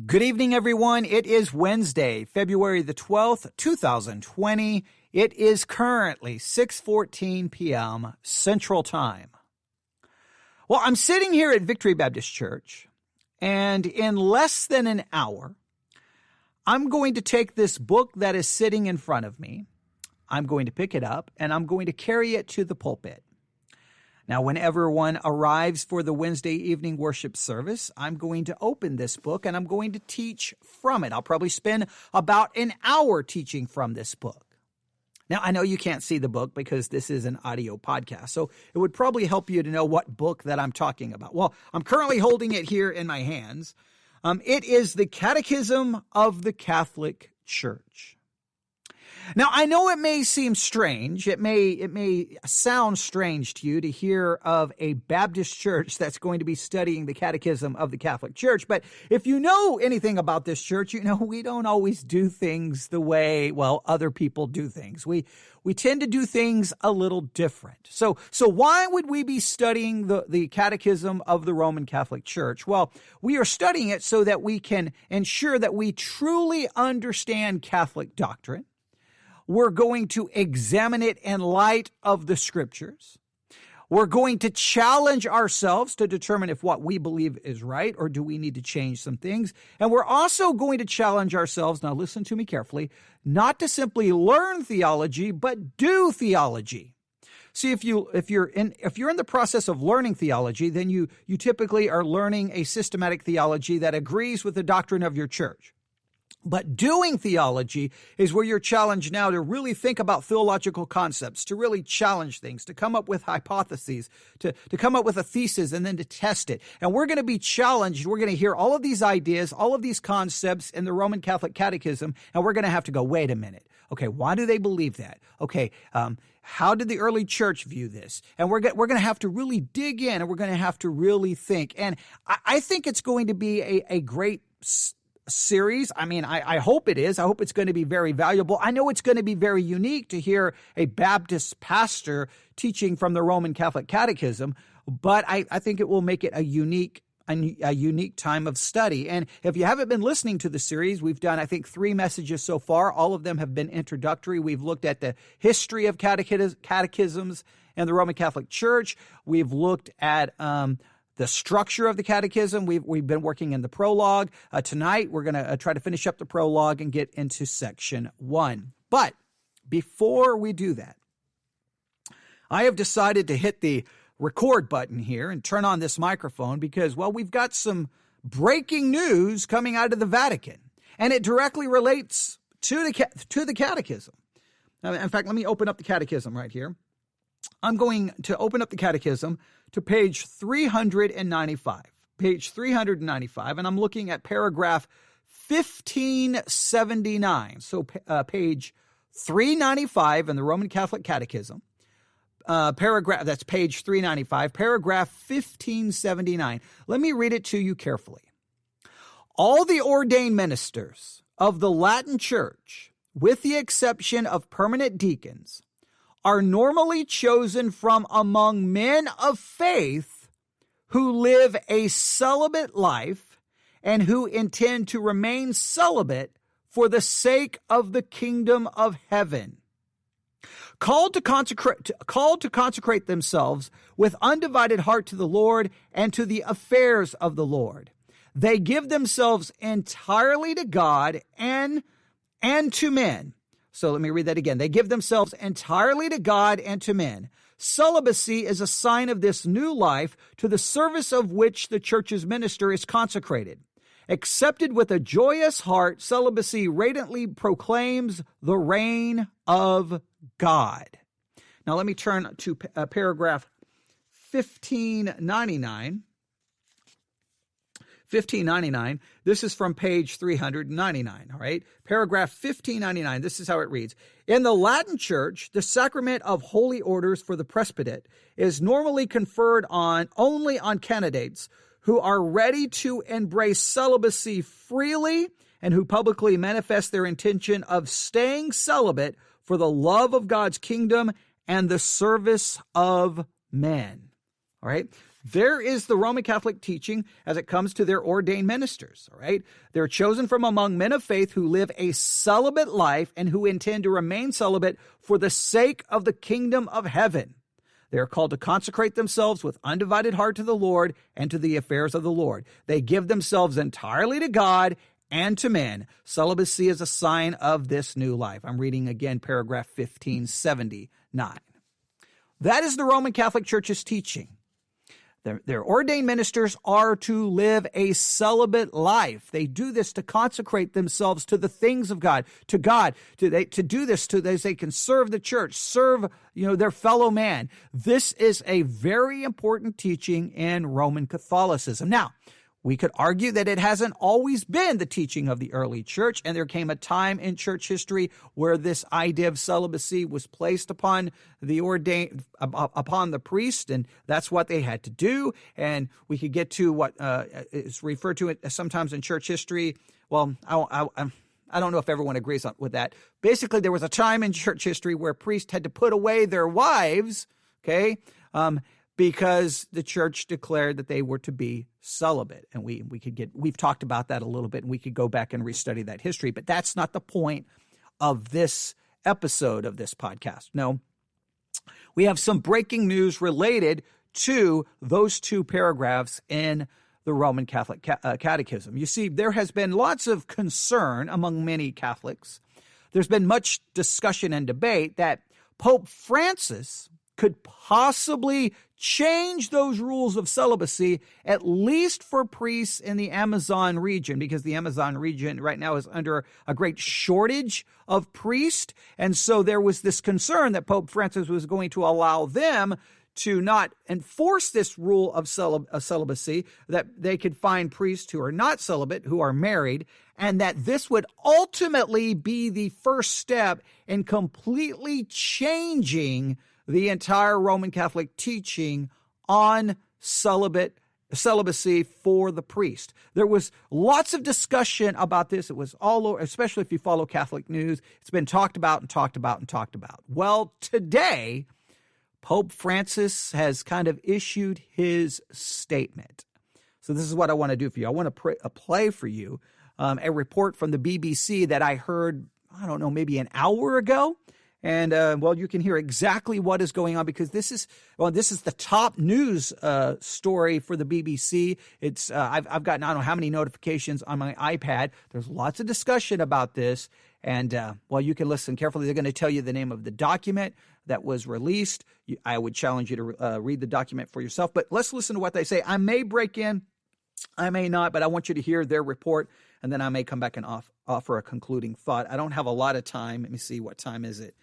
Good evening, everyone. It is Wednesday, February the 12th, 2020. It is currently 6:14 p.m. Central Time. Well, I'm sitting here at Victory Baptist Church, and in less than an hour, I'm going to take this book that is sitting in front of me. I'm going to pick it up, and I'm going to carry it to the pulpit. Now, whenever one arrives for the Wednesday evening worship service, I'm going to open this book and I'm going to teach from it. I'll probably spend about an hour teaching from this book. Now, I know you can't see the book because this is an audio podcast, so it would probably help you to know what book that I'm talking about. Well, I'm currently holding it here in my hands. It is the Catechism of the Catholic Church. Now, I know it may seem strange. It may sound strange to you to hear of a Baptist church that's going to be studying the Catechism of the Catholic Church. But if you know anything about this church, you know we don't always do things the way, well, other people do things. We tend to do things a little different. So why would we be studying the Catechism of the Roman Catholic Church? Well, we are studying it so that we can ensure that we truly understand Catholic doctrine. We're going to examine it in light of the Scriptures. We're going to challenge ourselves to determine if what we believe is right or do we need to change some things. And we're also going to challenge ourselves, now listen to me carefully, not to simply learn theology, but do theology. See, if you're in the process of learning theology, then you typically are learning a systematic theology that agrees with the doctrine of your church. But doing theology is where you're challenged now to really think about theological concepts, to really challenge things, to come up with hypotheses, to come up with a thesis and then to test it. And we're going to be challenged. We're going to hear all of these ideas, all of these concepts in the Roman Catholic Catechism, and we're going to have to go, wait a minute. Okay, why do they believe that? Okay, how did the early church view this? And we're going to have to really dig in, and we're going to have to really think. And I think it's going to be a great series. I mean, I hope it is. I hope it's going to be very valuable. I know it's going to be very unique to hear a Baptist pastor teaching from the Roman Catholic Catechism, but I think it will make it a unique time of study. And if you haven't been listening to the series, we've done, I think, 3 messages so far. All of them have been introductory. We've looked at the history of catechisms and the Roman Catholic Church. We've looked at the structure of the catechism. We've been working in the prologue. Tonight, we're going to try to finish up the prologue and get into section 1. But before we do that, I have decided to hit the record button here and turn on this microphone because, well, we've got some breaking news coming out of the Vatican, and it directly relates to the catechism. In fact, let me open up the catechism right here. I'm going to open up the catechism to page 395. Page 395, and I'm looking at paragraph 1579. So page 395 in the Roman Catholic Catechism. That's page 395, paragraph 1579. Let me read it to you carefully. All the ordained ministers of the Latin Church, with the exception of permanent deacons, are normally chosen from among men of faith who live a celibate life and who intend to remain celibate for the sake of the kingdom of heaven. Called to consecrate themselves with undivided heart to the Lord and to the affairs of the Lord. They give themselves entirely to God and to men. So let me read that again. They give themselves entirely to God and to men. Celibacy is a sign of this new life to the service of which the church's minister is consecrated. Accepted with a joyous heart, celibacy radiantly proclaims the reign of God. Now let me turn to paragraph 1599. 1599. This is from page 399, all right? Paragraph 1599, this is how it reads. In the Latin Church, the sacrament of holy orders for the presbyterate is normally conferred only on candidates who are ready to embrace celibacy freely and who publicly manifest their intention of staying celibate for the love of God's kingdom and the service of men. All right? There is the Roman Catholic teaching as it comes to their ordained ministers, all right? They're chosen from among men of faith who live a celibate life and who intend to remain celibate for the sake of the kingdom of heaven. They are called to consecrate themselves with undivided heart to the Lord and to the affairs of the Lord. They give themselves entirely to God and to men. Celibacy is a sign of this new life. I'm reading again paragraph 1579. That is the Roman Catholic Church's teaching. Their ordained ministers are to live a celibate life. They do this to consecrate themselves to the things of God, to God, to do this so they can serve the church, serve their fellow man. This is a very important teaching in Roman Catholicism. Now, we could argue that it hasn't always been the teaching of the early church, and there came a time in church history where this idea of celibacy was placed upon upon the priest, and that's what they had to do. And we could get to what is referred to sometimes in church history. Well, I don't know if everyone agrees with that. Basically, there was a time in church history where priests had to put away their wives, because the church declared that they were to be celibate. And we've talked about that a little bit, and we could go back and restudy that history, but that's not the point of this episode of this podcast. No, we have some breaking news related to those two paragraphs in the Roman Catholic Catechism. You see, there has been lots of concern among many Catholics. There's been much discussion and debate that Pope Francis could possibly change those rules of celibacy, at least for priests in the Amazon region, because the Amazon region right now is under a great shortage of priests. And so there was this concern that Pope Francis was going to allow them to not enforce this rule of celibacy, that they could find priests who are not celibate, who are married, and that this would ultimately be the first step in completely changing the entire Roman Catholic teaching on celibacy for the priest. There was lots of discussion about this. It was all over, especially if you follow Catholic news. It's been talked about and talked about and talked about. Well, today, Pope Francis has kind of issued his statement. So this is what I want to do for you. I want to play for you a report from the BBC that I heard, maybe an hour ago. And, you can hear exactly what is going on, because this is the top news story for the BBC. It's I've gotten, I don't know how many notifications on my iPad. There's lots of discussion about this. And, you can listen carefully. They're going to tell you the name of the document that was released. I would challenge you to read the document for yourself. But let's listen to what they say. I may break in, I may not, but I want you to hear their report, and then I may come back and offer a concluding thought. I don't have a lot of time. Let me see, what time is it?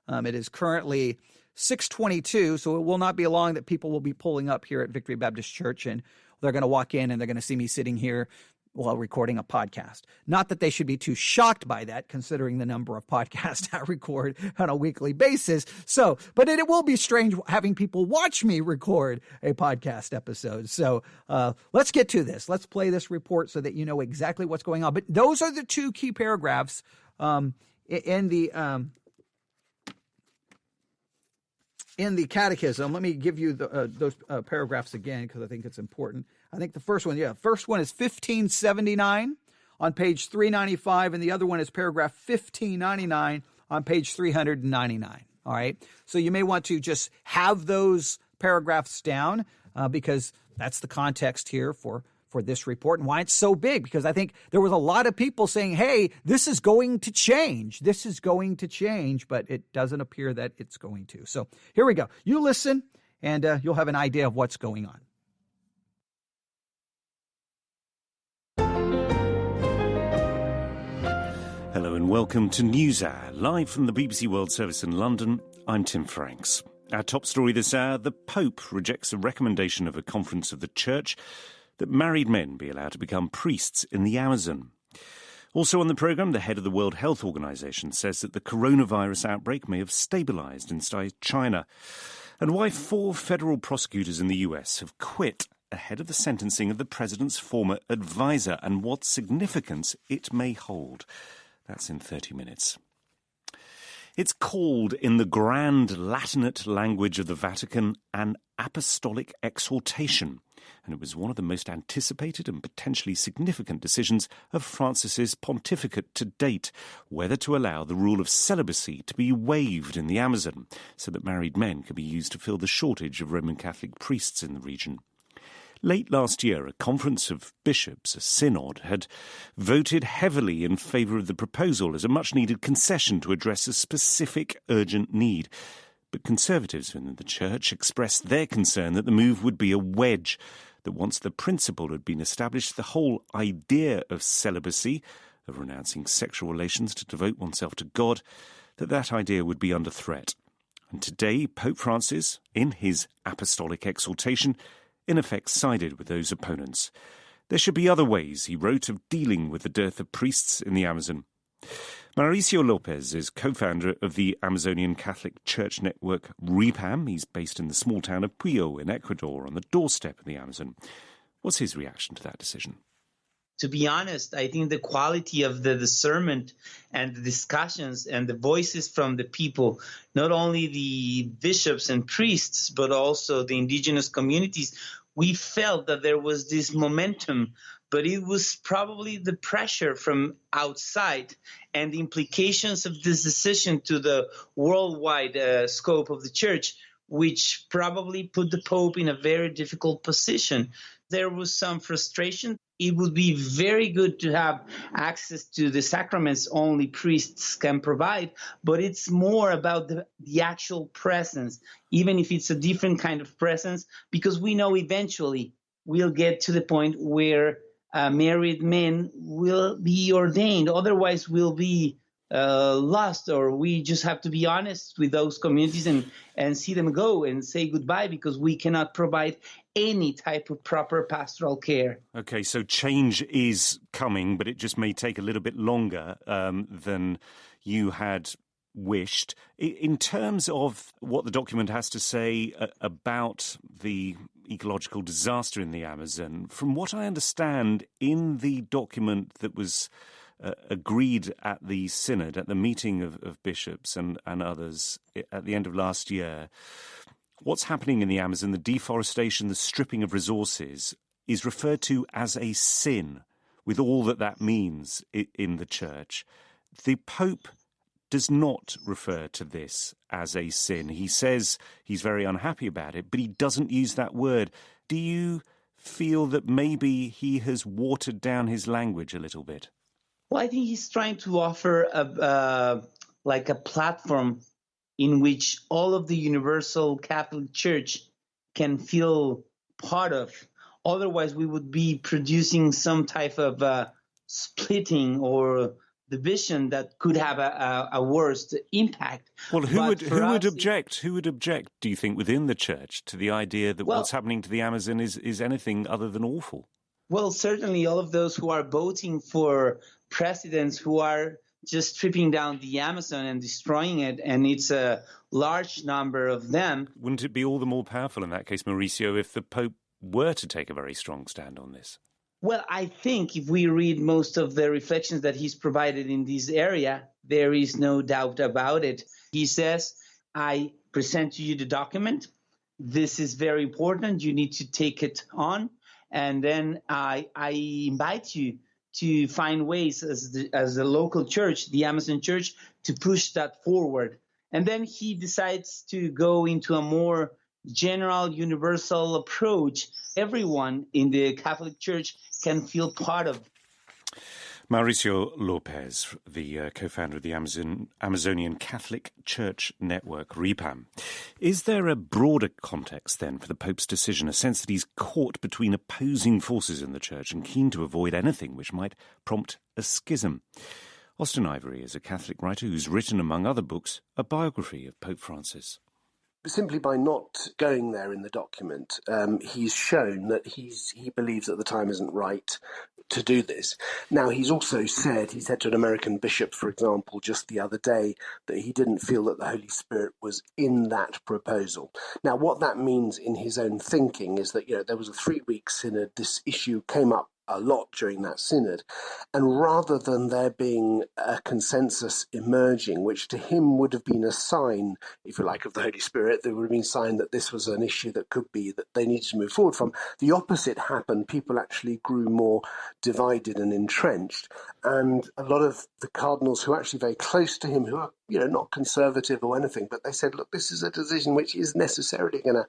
It is currently 6:22, so it will not be long that people will be pulling up here at Victory Baptist Church, and they're going to walk in and they're going to see me sitting here while recording a podcast. Not that they should be too shocked by that, considering the number of podcasts I record on a weekly basis. So, but it will be strange having people watch me record a podcast episode. So let's get to this. Let's play this report so that you know exactly what's going on. But those are the two key paragraphs in the Catechism. Let me give you those paragraphs again, because I think it's important. I think the first one is 1579 on page 395, and the other one is paragraph 1599 on page 399. All right. So you may want to just have those paragraphs down because that's the context here for this report and why it's so big, because I think there was a lot of people saying, hey, this is going to change. This is going to change, but it doesn't appear that it's going to. So here we go. You listen, and you'll have an idea of what's going on. Hello and welcome to NewsHour, live from the BBC World Service in London. I'm Tim Franks. Our top story this hour: the Pope rejects a recommendation of a conference of the Church that married men be allowed to become priests in the Amazon. Also on the programme, the head of the World Health Organization says that the coronavirus outbreak may have stabilised inside China, and why 4 federal prosecutors in the US have quit ahead of the sentencing of the president's former advisor, and what significance it may hold. That's in 30 minutes. It's called, in the grand Latinate language of the Vatican, an apostolic exhortation, and it was one of the most anticipated and potentially significant decisions of Francis's pontificate to date, whether to allow the rule of celibacy to be waived in the Amazon so that married men could be used to fill the shortage of Roman Catholic priests in the region. Late last year, a conference of bishops, a synod, had voted heavily in favour of the proposal as a much-needed concession to address a specific urgent need. But conservatives within the church expressed their concern that the move would be a wedge, that once the principle had been established, the whole idea of celibacy, of renouncing sexual relations to devote oneself to God, that idea would be under threat. And today, Pope Francis, in his apostolic exhortation, in effect sided with those opponents. There should be other ways, he wrote, of dealing with the dearth of priests in the Amazon. Mauricio Lopez is co-founder of the Amazonian Catholic Church network REPAM. He's based in the small town of Puyo in Ecuador, on the doorstep of the Amazon. What's his reaction to that decision? To be honest, I think the quality of the discernment and the discussions and the voices from the people, not only the bishops and priests, but also the indigenous communities, we felt that there was this momentum, but it was probably the pressure from outside and the implications of this decision to the worldwide scope of the church, which probably put the Pope in a very difficult position. There was some frustration. It would be very good to have access to the sacraments only priests can provide, but it's more about the actual presence, even if it's a different kind of presence, because we know eventually we'll get to the point where married men will be ordained. Otherwise, we'll be lost, or we just have to be honest with those communities and see them go and say goodbye, because we cannot provide any type of proper pastoral care. Okay, so change is coming, but it just may take a little bit longer than you had wished. In terms of what the document has to say about the ecological disaster in the Amazon, from what I understand, in the document that was agreed at the synod, at the meeting of bishops and others at the end of last year, what's happening in the Amazon, the deforestation, the stripping of resources, is referred to as a sin, with all that means in the church. The Pope does not refer to this as a sin. He says he's very unhappy about it, but he doesn't use that word. Do you feel that maybe he has watered down his language a little bit? Well, I think he's trying to offer a platform in which all of the universal Catholic Church can feel part of. Otherwise, we would be producing some type of splitting or division that could have a worse impact. Well, who would object? Who would object, do you think, within the Church to the idea that what's happening to the Amazon is anything other than awful? Well, certainly all of those who are voting for presidents who are just stripping down the Amazon and destroying it, and it's a large number of them. Wouldn't it be all the more powerful in that case, Mauricio, if the Pope were to take a very strong stand on this? Well, I think if we read most of the reflections that he's provided in this area, there is no doubt about it. He says, I present to you the document. This is very important. You need to take it on. And then I invite you to find ways as a local church, the Amazon Church, to push that forward. And then he decides to go into a more general, universal approach. Everyone in the Catholic Church can feel part of. Mauricio Lopez, the co-founder of the Amazonian Catholic Church network, REPAM. Is there a broader context then for the Pope's decision, a sense that he's caught between opposing forces in the Church and keen to avoid anything which might prompt a schism? Austin Ivory is a Catholic writer who's written, among other books, a biography of Pope Francis. Simply by not going there in the document, he's shown that he believes that the time isn't right to do this. Now, he said to an American bishop, for example, just the other day, that he didn't feel that the Holy Spirit was in that proposal. Now, what that means in his own thinking is that, there was a 3-week synod. This issue came up a lot during that synod. And rather than there being a consensus emerging, which to him would have been a sign, if you like, of the Holy Spirit, there would have been a sign that this was an issue that could be that they needed to move forward from, the opposite happened. People actually grew more divided and entrenched. And a lot of the cardinals who are actually very close to him, who are, not conservative or anything, but they said, look, this is a decision which is necessarily going to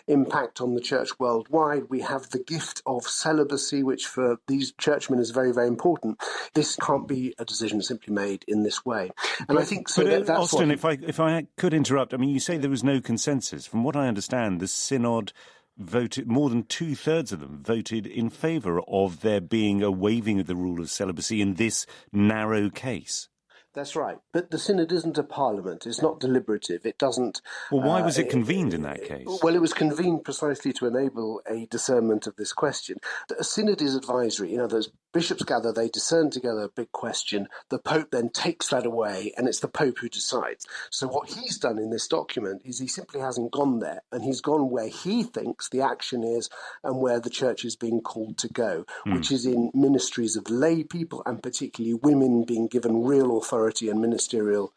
impact on the church worldwide. We have the gift of celibacy, which for these churchmen is very, very important. This can't be a decision simply made in this way. And I think so. That's Austin, if I could interrupt, I mean, you say there was no consensus. From what I understand, the synod voted, more than 2/3 of them voted in favour of there being a waiving of the rule of celibacy in this narrow case. That's right. But the synod isn't a parliament. It's not deliberative. It doesn't... Well, why was it convened in that case? Well, it was convened precisely to enable a discernment of this question. A synod is advisory. Those bishops gather, they discern together a big question. The Pope then takes that away, and it's the Pope who decides. So what he's done in this document is he simply hasn't gone there, and he's gone where he thinks the action is and where the church is being called to go, which is in ministries of lay people, and particularly women being given real authority and ministerial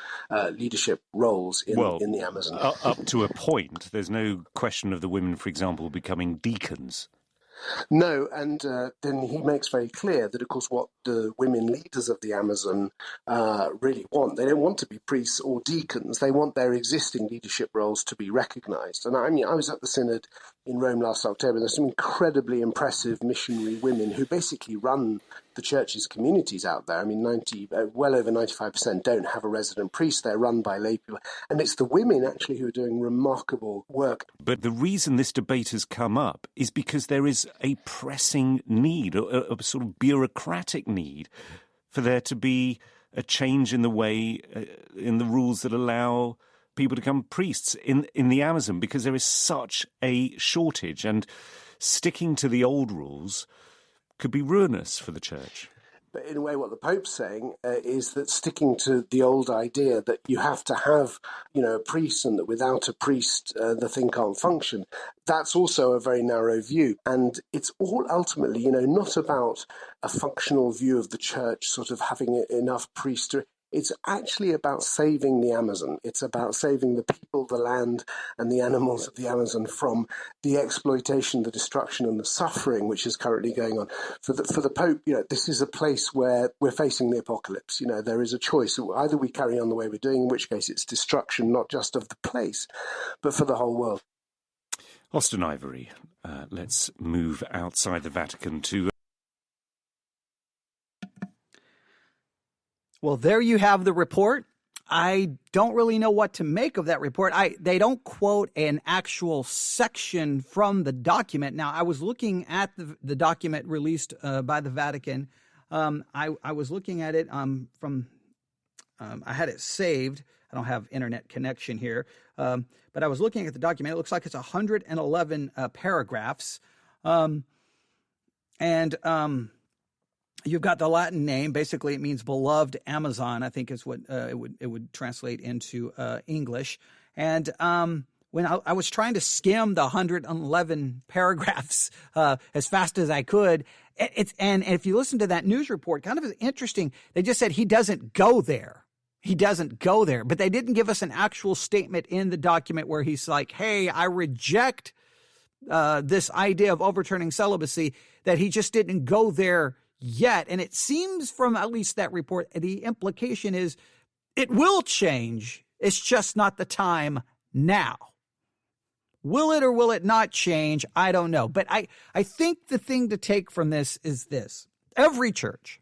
leadership roles in the Amazon. Up to a point, there's no question of the women, for example, becoming deacons. No, and then he makes very clear that, of course, what the women leaders of the Amazon really want, they don't want to be priests or deacons. They want their existing leadership roles to be recognised. And I mean, I was at the synod in Rome last October. There's some incredibly impressive missionary women who basically run the church's communities out there. I mean, well over 95% don't have a resident priest. They're run by lay people. And it's the women, actually, who are doing remarkable work. But the reason this debate has come up is because there is a pressing need, a sort of bureaucratic need, for there to be a change in the way, in the rules that allow people to become priests in the Amazon, because there is such a shortage, and sticking to the old rules could be ruinous for the church. But in a way, what the Pope's saying is that sticking to the old idea that you have to have, a priest, and that without a priest, the thing can't function, that's also a very narrow view. And it's all ultimately, not about a functional view of the church sort of having enough priests. It's actually about saving the Amazon. It's about saving the people, the land, and the animals of the Amazon from the exploitation, the destruction, and the suffering which is currently going on. For the Pope, this is a place where we're facing the apocalypse. There is a choice. Either we carry on the way we're doing, in which case it's destruction, not just of the place, but for the whole world. Austin Ivory, let's move outside the Vatican to... Well, there you have the report. I don't really know what to make of that report. They don't quote an actual section from the document. Now, I was looking at the document released by the Vatican. I was looking at it I had it saved. I don't have internet connection here. But I was looking at the document. It looks like it's 111 paragraphs. You've got the Latin name. Basically, it means beloved Amazon, I think is what it would translate into English. And when I was trying to skim the 111 paragraphs as fast as I could, and if you listen to that news report, kind of interesting. They just said he doesn't go there. He doesn't go there. But they didn't give us an actual statement in the document where he's like, hey, I reject this idea of overturning celibacy, that he just didn't go there yet. And it seems from at least that report, the implication is it will change. It's just not the time now. Will it or will it not change? I don't know. But I think the thing to take from this is this. Every church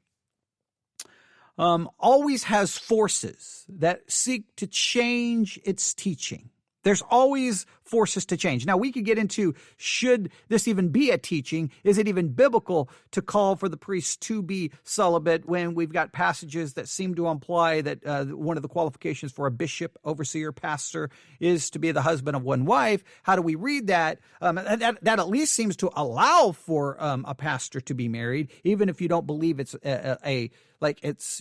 always has forces that seek to change its teaching. There's always forces to change. Now, we could get into, should this even be a teaching? Is it even biblical to call for the priests to be celibate when we've got passages that seem to imply that one of the qualifications for a bishop, overseer, pastor is to be the husband of one wife? How do we read that? That at least seems to allow for a pastor to be married, even if you don't believe it's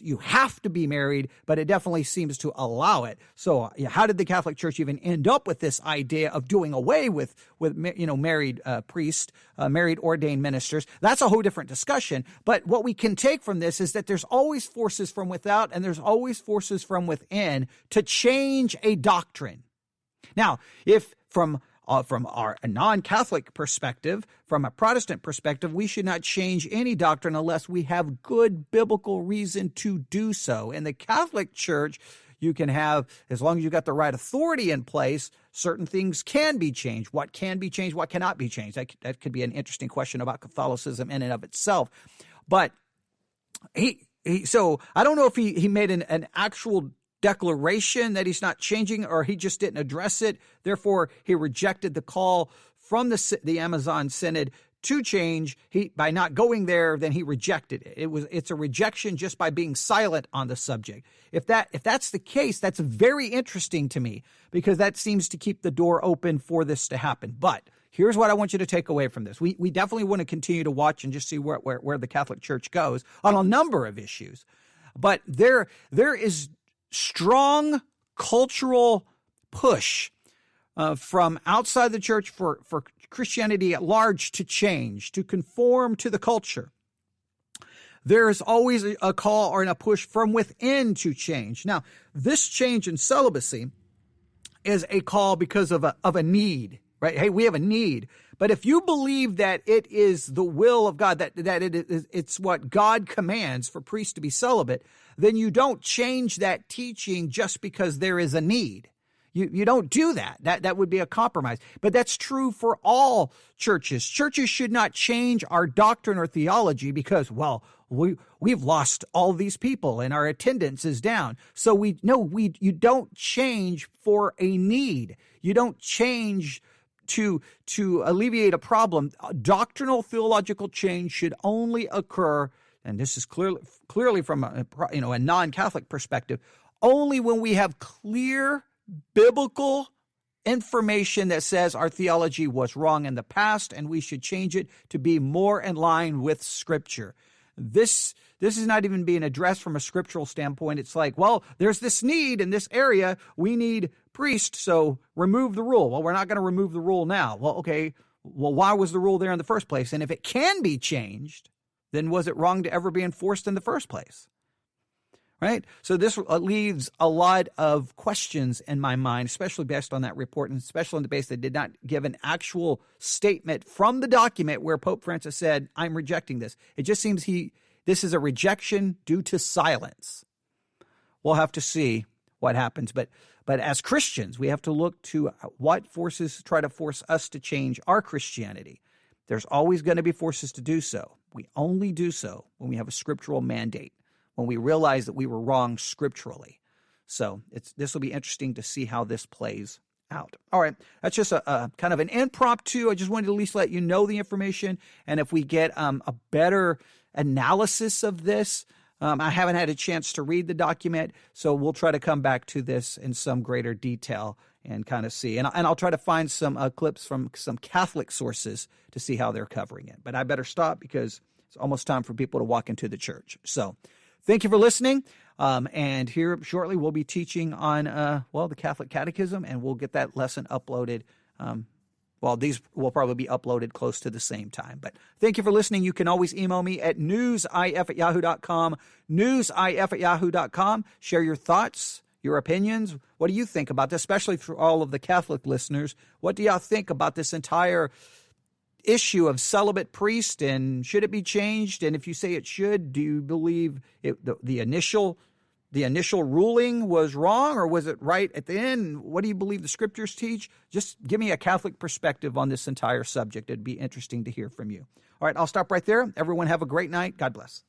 you have to be married, but it definitely seems to allow it. So how did the Catholic Church even end up up with this idea of doing away with married priests, married ordained ministers. That's a whole different discussion. But what we can take from this is that there's always forces from without and there's always forces from within to change a doctrine. Now, if from our non-Catholic perspective, from a Protestant perspective, we should not change any doctrine unless we have good biblical reason to do so. In the Catholic Church, you can have, as long as you've got the right authority in place, certain things can be changed. What can be changed? What cannot be changed? That could be an interesting question about Catholicism in and of itself. But so I don't know if he made an actual declaration that he's not changing, or he just didn't address it. Therefore, he rejected the call from the Amazon Synod to change. By not going there, then he rejected it. It's a rejection just by being silent on the subject. If that's the case, that's very interesting to me, because that seems to keep the door open for this to happen. But here's what I want you to take away from this. We definitely want to continue to watch and just see where the Catholic Church goes on a number of issues. But there is strong cultural push from outside the church for Christianity at large to change, to conform to the culture. There is always a call or a push from within to change. Now, this change in celibacy is a call because of a need, right? Hey, we have a need. But if you believe that it is the will of God, that it's what God commands for priests to be celibate, then you don't change that teaching just because there is a need. You don't do that. That would be a compromise. But that's true for all churches. Churches should not change our doctrine or theology because, we've lost all these people and our attendance is down. So you don't change for a need. You don't change to alleviate a problem. Doctrinal theological change should only occur, and this is clearly from a non-Catholic perspective, only when we have clear biblical information that says our theology was wrong in the past and we should change it to be more in line with Scripture. This is not even being addressed from a scriptural standpoint. It's like, there's this need in this area. We need priests, so remove the rule. Well, we're not going to remove the rule now. Well, okay. Well, why was the rule there in the first place? And if it can be changed, then was it wrong to ever be enforced in the first place? Right? So this leaves a lot of questions in my mind, especially based on that report, and especially on the basis that did not give an actual statement from the document where Pope Francis said, I'm rejecting this. It just seems this is a rejection due to silence. We'll have to see what happens. But as Christians, we have to look to what forces try to force us to change our Christianity. There's always going to be forces to do so. We only do so when we have a scriptural mandate, when we realize that we were wrong scripturally. So this will be interesting to see how this plays out. All right, that's just a kind of an impromptu. I just wanted to at least let you know the information. And if we get a better analysis of this, I haven't had a chance to read the document, so we'll try to come back to this in some greater detail and kind of see. And I'll try to find some clips from some Catholic sources to see how they're covering it. But I better stop because it's almost time for people to walk into the church. So thank you for listening. And here shortly we'll be teaching on, the Catholic Catechism, and we'll get that lesson uploaded. These will probably be uploaded close to the same time. But thank you for listening. You can always email me at newsif@yahoo.com, newsif@yahoo.com. Share your thoughts, your opinions. What do you think about this, especially for all of the Catholic listeners? What do y'all think about this entire issue of celibate priest, and should it be changed? And if you say it should, do you believe the initial ruling was wrong, or was it right at the end? What do you believe the scriptures teach? Just give me a Catholic perspective on this entire subject. It'd be interesting to hear from you. All right, I'll stop right there. Everyone have a great night. God bless.